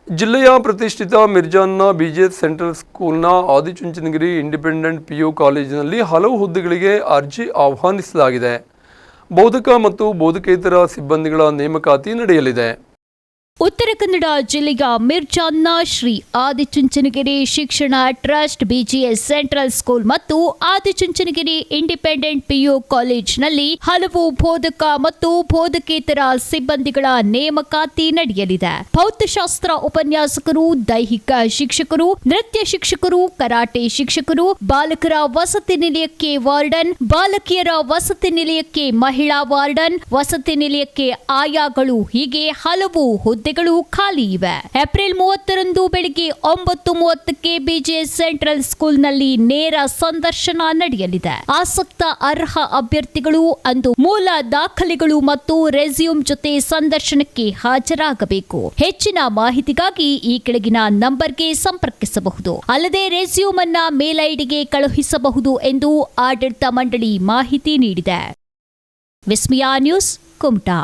ಜಿಲ್ಲೆಯ ಪ್ರತಿಷ್ಠಿತ ಮಿರ್ಜಾನ್ನ BGS central ಸ್ಕೂಲ್ನ ಆದಿಚುಂಚನಗಿರಿ ಇಂಡಿಪೆಂಡೆಂಟ್ ಪಿಯು ಕಾಲೇಜಿನಲ್ಲಿ ಹಲವು ಹುದ್ದೆಗಳಿಗೆ ಅರ್ಜಿ ಆಹ್ವಾನಿಸಲಾಗಿದೆ. ಬೋಧಕ ಮತ್ತು ಬೋಧಕೇತರ ಸಿಬ್ಬಂದಿಗಳ ನೇಮಕಾತಿ ನಡೆಯಲಿದೆ. ಉತ್ತರ ಕನ್ನಡ ಜಿಲ್ಲೆಯ ಮಿರ್ಜಾನ್ನ ಶ್ರೀ ಆದಿಚುಂಚನಗಿರಿ ಶಿಕ್ಷಣ ಟ್ರಸ್ಟ್ ಬಿಜಿಎಸ್ ಸೆಂಟ್ರಲ್ ಸ್ಕೂಲ್ ಮತ್ತು ಆದಿಚುಂಚನಗಿರಿ ಇಂಡಿಪೆಂಡೆಂಟ್ ಪಿಯು ಕಾಲೇಜಿನಲ್ಲಿ ಹಲವು ಬೋಧಕ ಮತ್ತು ಬೋಧಕೇತರ ಸಿಬ್ಬಂದಿಗಳ ನೇಮಕಾತಿ ನಡೆಯಲಿದೆ. ಭೌತಶಾಸ್ತ್ರ ಉಪನ್ಯಾಸಕರು, ದೈಹಿಕ ಶಿಕ್ಷಕರು, ನೃತ್ಯ ಶಿಕ್ಷಕರು, ಕರಾಟೆ ಶಿಕ್ಷಕರು, ಬಾಲಕರ ವಸತಿ ನಿಲಯಕ್ಕೆ ವಾರ್ಡನ್, ಬಾಲಕಿಯರ ವಸತಿ ನಿಲಯಕ್ಕೆ ಮಹಿಳಾ ವಾರ್ಡನ್, ವಸತಿ ನಿಲಯಕ್ಕೆ ಆಯಾಗಳು ಹೀಗೆ ಹಲವು ಹುದ್ದೆಗಳು ಖಾಲಿ ಇವೆ. ಏಪ್ರಿಲ್ 30ರಂದು ಬೆಳಿಗ್ಗೆ 9:30ಕ್ಕೆ ಬಿಜಿಎಸ್ ಸೆಂಟ್ರಲ್ ಸ್ಕೂಲ್ನಲ್ಲಿ ನೇರ ಸಂದರ್ಶನ ನಡೆಯಲಿದೆ. ಆಸಕ್ತ ಅರ್ಹ ಅಭ್ಯರ್ಥಿಗಳು ಅಂದು ಮೂಲ ದಾಖಲೆಗಳು ಮತ್ತು ರೆಸ್ಯೂಮ್ ಜೊತೆ ಸಂದರ್ಶನಕ್ಕೆ ಹಾಜರಾಗಬೇಕು. ಹೆಚ್ಚಿನ ಮಾಹಿತಿಗಾಗಿ ಈ ಕೆಳಗಿನ ನಂಬರ್ಗೆ ಸಂಪರ್ಕಿಸಬಹುದು. ಅಲ್ಲದೆ ರೆಸ್ಯೂಮ್ ಅನ್ನ ಮೇಲ್ ಐಡಿಗೆ ಕಳುಹಿಸಬಹುದು ಎಂದು ಆಡಳಿತ ಮಂಡಳಿ ಮಾಹಿತಿ ನೀಡಿದೆ. ವಿಸ್ಮಯ ನ್ಯೂಸ್, ಕುಮಟಾ.